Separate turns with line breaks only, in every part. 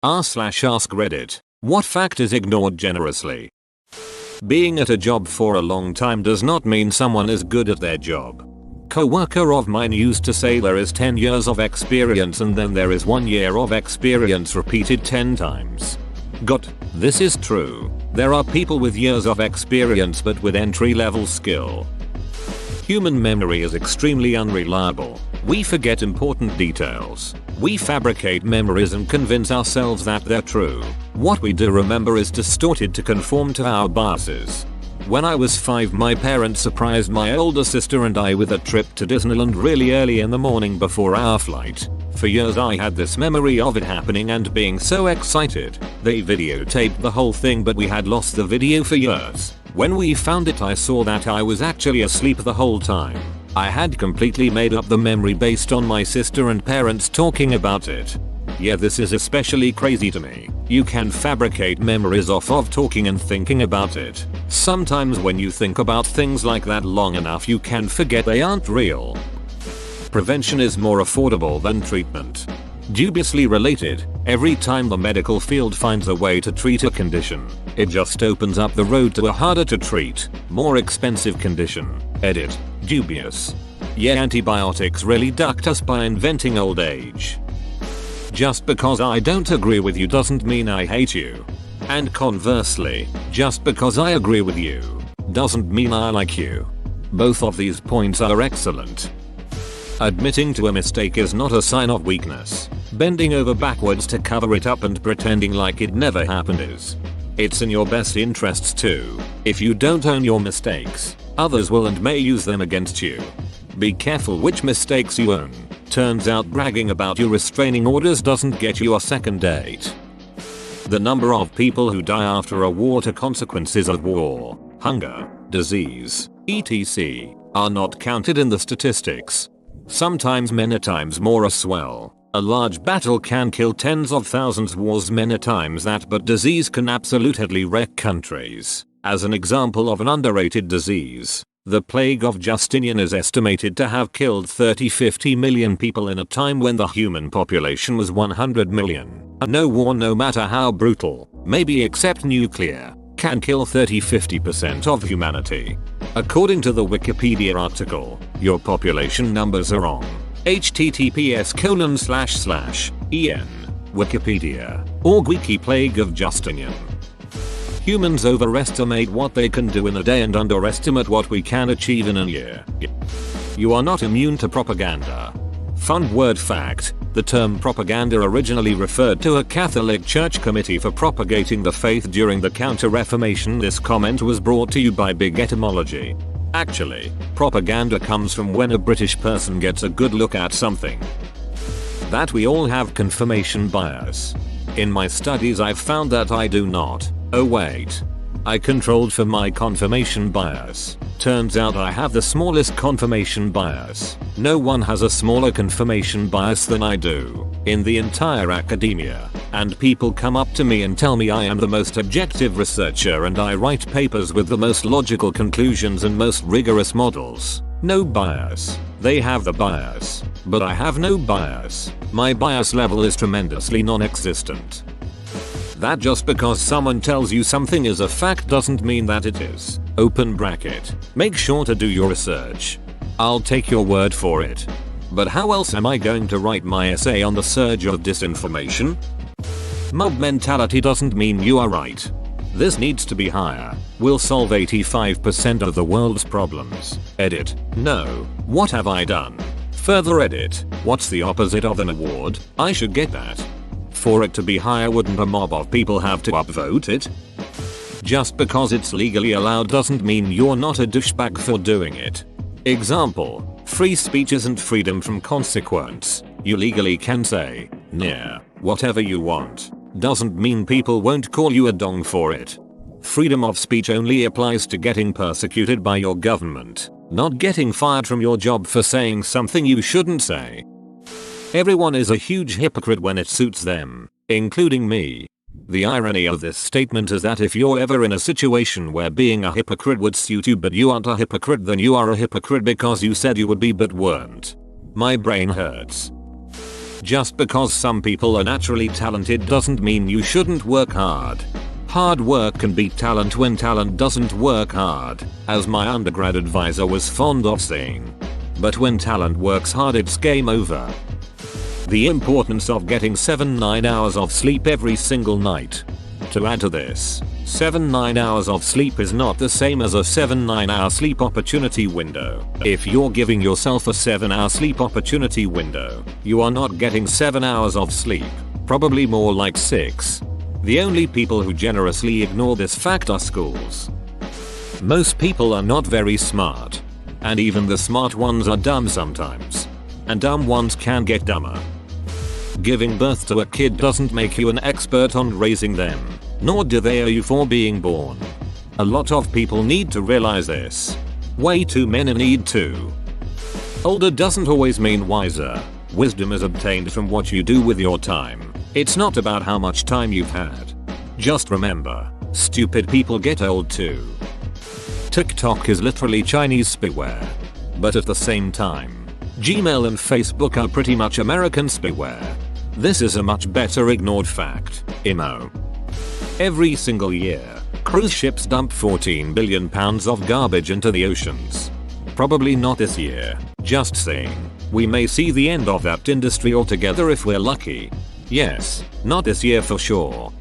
r/ask Reddit. What fact is ignored generously? Being at a job for a long time does not mean someone is good at their job. Co-worker of mine used to say there is 10 years of experience and then there is 1 year of experience repeated 10 times. This is true. There are people with years of experience but with entry-level skill. Human memory is extremely unreliable. We forget important details. We fabricate memories and convince ourselves that they're true. What we do remember is distorted to conform to our biases. When I was 5, my parents surprised my older sister and I with a trip to Disneyland really early in the morning before our flight. For years I had this memory of it happening and being so excited. They videotaped the whole thing but we had lost the video for years. When we found it I saw that I was actually asleep the whole time. I had completely made up the memory based on my sister and parents talking about it. Yeah, this is especially crazy to me. You can fabricate memories off of talking and thinking about it. Sometimes when you think about things like that long enough you can forget they aren't real. Prevention is more affordable than treatment. Dubiously related, every time the medical field finds a way to treat a condition, it just opens up the road to a harder to treat, more expensive condition. Edit. Dubious. Yeah, antibiotics really ducked us by inventing old age. Just because I don't agree with you doesn't mean I hate you. And conversely, just because I agree with you doesn't mean I like you. Both of these points are excellent. Admitting to a mistake is not a sign of weakness. Bending over backwards to cover it up and pretending like it never happened is. It's in your best interests too. If you don't own your mistakes, others will and may use them against you. Be careful which mistakes you own. Turns out bragging about your restraining orders doesn't get you a second date. The number of people who die after a war to consequences of war, hunger, disease, etc. are not counted in the statistics. Sometimes many times more as well. A large battle can kill tens of thousands, wars many times that, but disease can absolutely wreck countries. As an example of an underrated disease, the plague of Justinian is estimated to have killed 30-50 million people in a time when the human population was 100 million. No war, no matter how brutal, maybe except nuclear, can kill 30-50% of humanity. According to the Wikipedia article, your population numbers are wrong. https://en Wikipedia.org Wiki Plague of Justinian. Humans overestimate what they can do in a day and underestimate what we can achieve in a year. You are not immune to propaganda. Fun word fact, the term propaganda originally referred to a Catholic Church committee for propagating the faith during the Counter-Reformation. This comment was brought to you by Big Etymology. Actually, propaganda comes from when a British person gets a good look at something. That we all have confirmation bias. In my studies I've found that I do not. Oh wait. I controlled for my confirmation bias. Turns out I have the smallest confirmation bias. No one has a smaller confirmation bias than I do in the entire academia. And people come up to me and tell me I am the most objective researcher and I write papers with the most logical conclusions and most rigorous models. No bias. They have the bias. But I have no bias. My bias level is tremendously non-existent. That just because someone tells you something is a fact doesn't mean that it is. Open bracket. Make sure to do your research. I'll take your word for it. But how else am I going to write my essay on the surge of disinformation? Mob mentality doesn't mean you are right. This needs to be higher. We'll solve 85% of the world's problems. Edit. No. What have I done? Further edit. What's the opposite of an award? I should get that. For it to be higher, wouldn't a mob of people have to upvote it? Just because it's legally allowed doesn't mean you're not a douchebag for doing it. Example, free speech isn't freedom from consequence. You legally can say, near, whatever you want. Doesn't mean people won't call you a dong for it. Freedom of speech only applies to getting persecuted by your government, not getting fired from your job for saying something you shouldn't say. Everyone is a huge hypocrite when it suits them, including me. The irony of this statement is that if you're ever in a situation where being a hypocrite would suit you but you aren't a hypocrite, then you are a hypocrite because you said you would be but weren't. My brain hurts. Just because some people are naturally talented doesn't mean you shouldn't work hard. Hard work can beat talent when talent doesn't work hard, as my undergrad advisor was fond of saying. But when talent works hard, it's game over. The importance of getting 7-9 hours of sleep every single night. To add to this, 7-9 hours of sleep is not the same as a 7-9 hour sleep opportunity window. If you're giving yourself a 7-hour sleep opportunity window, you are not getting 7 hours of sleep, probably more like 6. The only people who generously ignore this fact are schools. Most people are not very smart. And even the smart ones are dumb sometimes. And dumb ones can get dumber. Giving birth to a kid doesn't make you an expert on raising them, nor do they owe you for being born. A lot of people need to realize this. Way too many need to. Older doesn't always mean wiser. Wisdom is obtained from what you do with your time. It's not about how much time you've had. Just remember, stupid people get old too. TikTok is literally Chinese spyware. But at the same time, Gmail and Facebook are pretty much American spyware. This is a much better ignored fact. IMO. Every single year, cruise ships dump 14 billion pounds of garbage into the oceans. Probably not this year, just saying. We may see the end of that industry altogether if we're lucky. Yes, not this year for sure.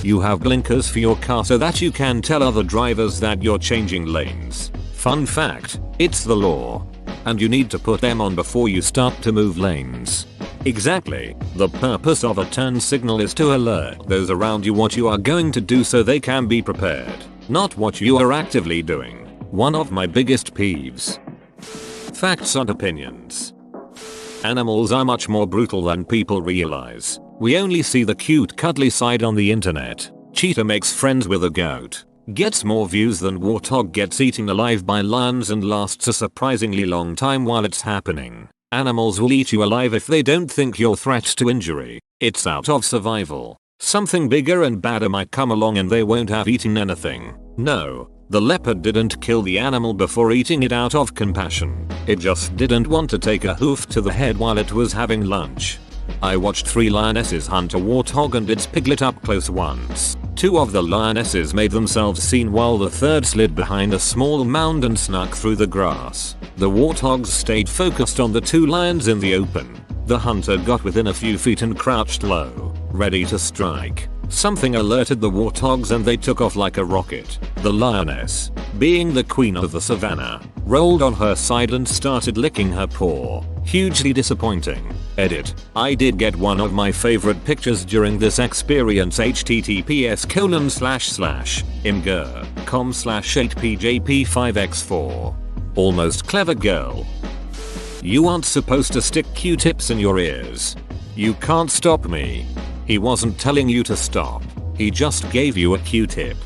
You have blinkers for your car so that you can tell other drivers that you're changing lanes. Fun fact, it's the law. And you need to put them on before you start to move lanes. Exactly, the purpose of a turn signal is to alert those around you what you are going to do so they can be prepared, not what you are actively doing. One of my biggest peeves. Facts and opinions. Animals are much more brutal than people realize. We only see the cute cuddly side on the internet. Cheetah makes friends with a goat, gets more views than warthog gets eaten alive by lions and lasts a surprisingly long time while it's happening. Animals will eat you alive if they don't think you're threat to injury. It's out of survival. Something bigger and badder might come along and they won't have eaten anything. No. The leopard didn't kill the animal before eating it out of compassion. It just didn't want to take a hoof to the head while it was having lunch. I watched 3 lionesses hunt a warthog and its piglet up close once. 2 of the lionesses made themselves seen while the third slid behind a small mound and snuck through the grass. The warthogs stayed focused on the 2 lions in the open. The hunter got within a few feet and crouched low, ready to strike. Something alerted the warthogs and they took off like a rocket. The lioness, being the queen of the savannah, rolled on her side and started licking her paw. Hugely disappointing. Edit. I did get one of my favorite pictures during this experience. https://imgur.com/8pjp5x4. Almost clever girl. You aren't supposed to stick Q-tips in your ears. You can't stop me. He wasn't telling you to stop. He just gave you a Q-tip.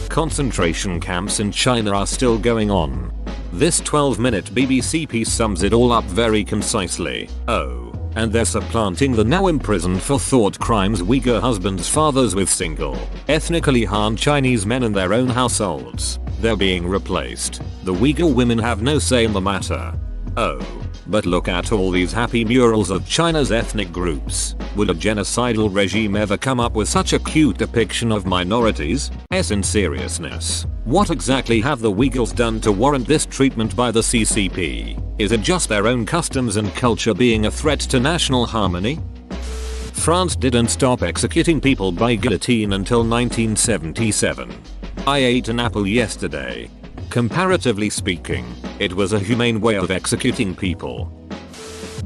Concentration camps in China are still going on. This 12-minute BBC piece sums it all up very concisely. Oh, and they're supplanting the now imprisoned for thought crimes Uyghur husbands' fathers with single, ethnically Han Chinese men in their own households. They're being replaced. The Uyghur women have no say in the matter. Oh. But look at all these happy murals of China's ethnic groups. Would a genocidal regime ever come up with such a cute depiction of minorities? In seriousness, what exactly have the Uyghurs done to warrant this treatment by the CCP? Is it just their own customs and culture being a threat to national harmony? France didn't stop executing people by guillotine until 1977. I ate an apple yesterday. Comparatively speaking, it was a humane way of executing people.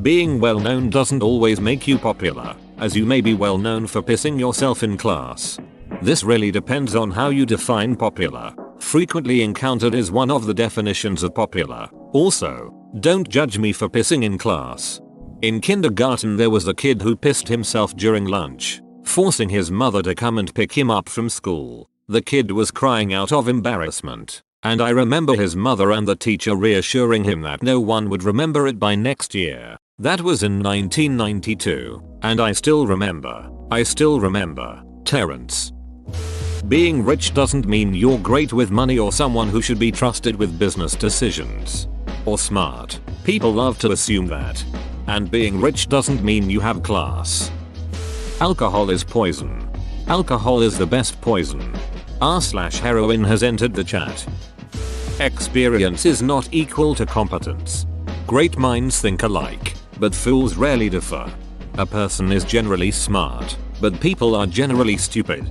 Being well known doesn't always make you popular, as you may be well known for pissing yourself in class. This really depends on how you define popular. Frequently encountered is one of the definitions of popular. Also, don't judge me for pissing in class. In kindergarten there was a kid who pissed himself during lunch, forcing his mother to come and pick him up from school. The kid was crying out of embarrassment. And I remember his mother and the teacher reassuring him that no one would remember it by next year. That was in 1992. And I still remember. Terrence. Being rich doesn't mean you're great with money or someone who should be trusted with business decisions. Or smart. People love to assume that. And being rich doesn't mean you have class. Alcohol is poison. Alcohol is the best poison. R/heroin has entered the chat. Experience is not equal to competence. Great minds think alike, but fools rarely differ. A person is generally smart, but people are generally stupid.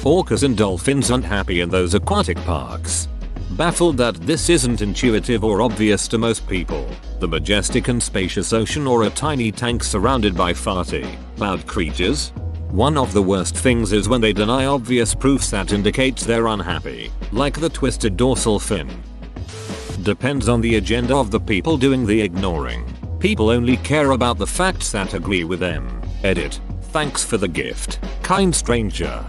Orcas and dolphins aren't happy in those aquatic parks. Baffled that this isn't intuitive or obvious to most people. The majestic and spacious ocean or a tiny tank surrounded by farty, loud creatures? One of the worst things is when they deny obvious proofs that indicates they're unhappy, like the twisted dorsal fin. Depends on the agenda of the people doing the ignoring. People only care about the facts that agree with them. Edit. Thanks for the gift, kind stranger.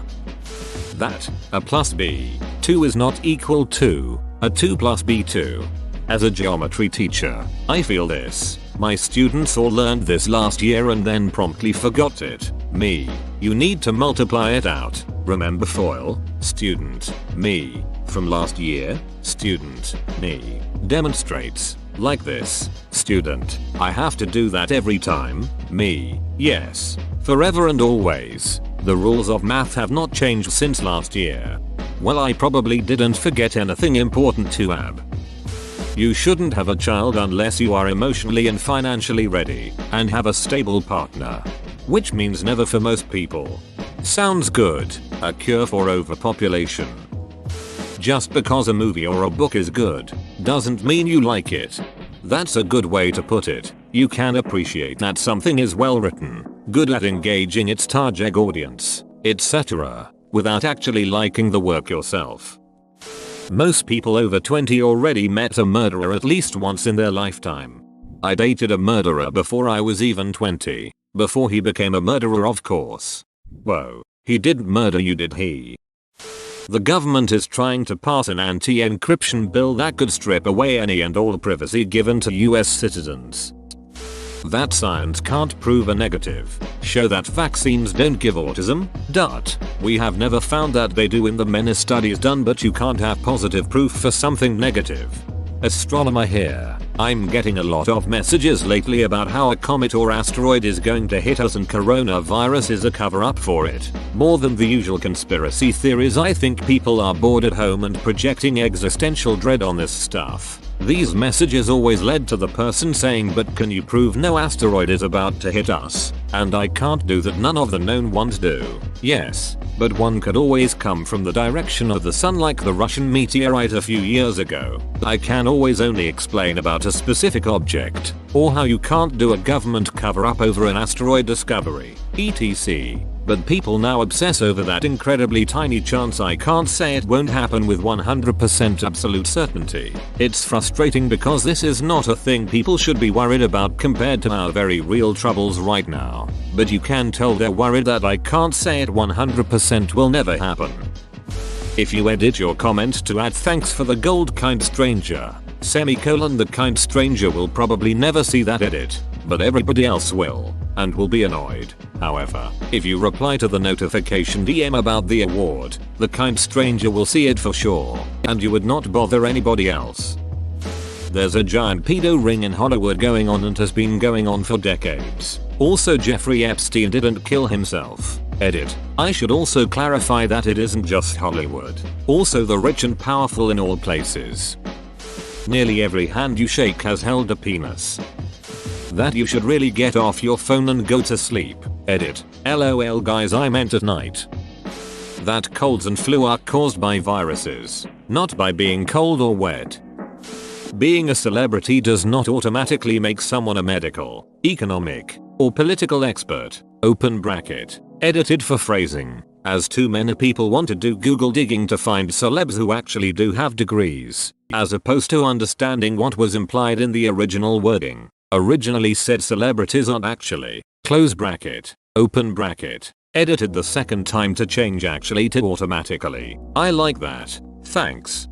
That, a plus b2 is not equal to, a 2 plus b2. As a geometry teacher, I feel this. My students all learned this last year and then promptly forgot it. Me. You need to multiply it out. Remember FOIL? Student. Me. From last year? Student. Me. Demonstrates. Like this. Student. I have to do that every time? Me. Yes. Forever and always. The rules of math have not changed since last year. Well, I probably didn't forget anything important to add. You shouldn't have a child unless you are emotionally and financially ready and have a stable partner. Which means never for most people. Sounds good. A cure for overpopulation. Just because a movie or a book is good doesn't mean you like it. That's a good way to put it. You can appreciate that something is well written, good at engaging its target audience, etc., without actually liking the work yourself. Most people over 20 already met a murderer at least once in their lifetime. I dated a murderer before I was even 20, before he became a murderer, of course. Whoa, he didn't murder you, did he? The government is trying to pass an anti-encryption bill that could strip away any and all privacy given to US citizens. That science can't prove a negative. Show that vaccines don't give autism? We have never found that they do in the many studies done, but you can't have positive proof for something negative. Astronomer here. I'm getting a lot of messages lately about how a comet or asteroid is going to hit us and coronavirus is a cover up for it. More than the usual conspiracy theories, I think people are bored at home and projecting existential dread on this stuff. These messages always led to the person saying, but can you prove no asteroid is about to hit us? And I can't do that, none of the known ones do. Yes, but one could always come from the direction of the sun like the Russian meteorite a few years ago. I can always only explain about a specific object, or how you can't do a government cover up over an asteroid discovery, etc. But people now obsess over that incredibly tiny chance. I can't say it won't happen with 100% absolute certainty. It's frustrating because this is not a thing people should be worried about compared to our very real troubles right now. But you can tell they're worried that I can't say it 100% will never happen. If you edit your comment to add thanks for the gold kind stranger, semicolon, the kind stranger will probably never see that edit, but everybody else will, and will be annoyed. However, if you reply to the notification DM about the award, the kind stranger will see it for sure, and you would not bother anybody else. There's a giant pedo ring in Hollywood going on and has been going on for decades. Also, Jeffrey Epstein didn't kill himself. Edit. I should also clarify that it isn't just Hollywood. Also the rich and powerful in all places. Nearly every hand you shake has held a penis. That you should really get off your phone and go to sleep. Edit. LOL guys, I meant at night. That colds and flu are caused by viruses, not by being cold or wet. Being a celebrity does not automatically make someone a medical, economic, or political expert. Open bracket. Edited for phrasing, as too many people want to do Google digging to find celebs who actually do have degrees, as opposed to understanding what was implied in the original wording. Originally said celebrities aren't actually, close bracket, open bracket, edited the second time to change actually to automatically. I like that, thanks.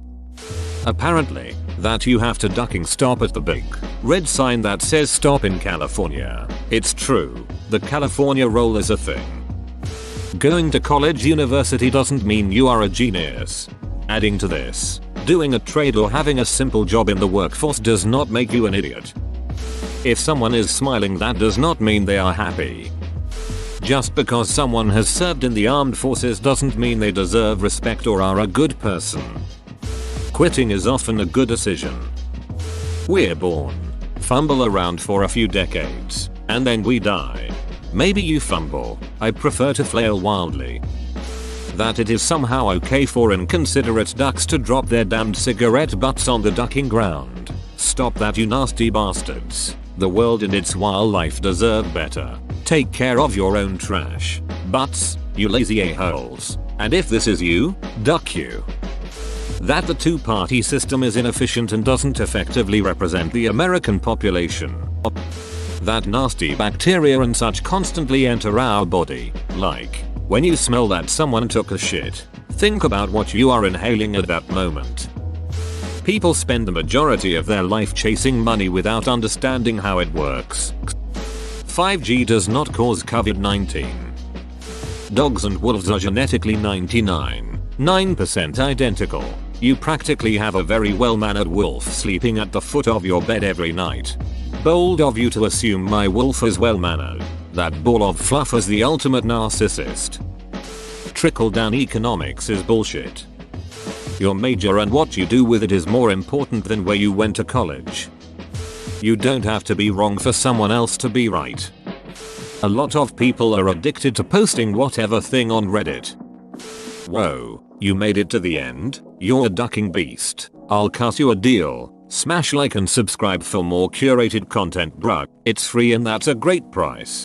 Apparently, that you have to ducking stop at the big red sign that says stop in California. It's true, the California roll is a thing. Going to college university doesn't mean you are a genius. Adding to this, doing a trade or having a simple job in the workforce does not make you an idiot. If someone is smiling, that does not mean they are happy. Just because someone has served in the armed forces doesn't mean they deserve respect or are a good person. Quitting is often a good decision. We're born, fumble around for a few decades, and then we die. Maybe you fumble, I prefer to flail wildly. That it is somehow okay for inconsiderate ducks to drop their damned cigarette butts on the ducking ground. Stop that, you nasty bastards. The world and its wildlife deserve better. Take care of your own trash. Butts, you lazy a-holes. And if this is you, duck you. That the two-party system is inefficient and doesn't effectively represent the American population. That nasty bacteria and such constantly enter our body, like, when you smell that someone took a shit, think about what you are inhaling at that moment. People spend the majority of their life chasing money without understanding how it works. 5G does not cause COVID-19. Dogs and wolves are genetically 99.9% identical. You practically have a very well-mannered wolf sleeping at the foot of your bed every night. Bold of you to assume my wolf is well-mannered. That ball of fluff is the ultimate narcissist. Trickle-down economics is bullshit. Your major and what you do with it is more important than where you went to college. You don't have to be wrong for someone else to be right. A lot of people are addicted to posting whatever thing on Reddit. Whoa, you made it to the end? You're a ducking beast. I'll cut you a deal. Smash like and subscribe for more curated content, bruh. It's free and that's a great price.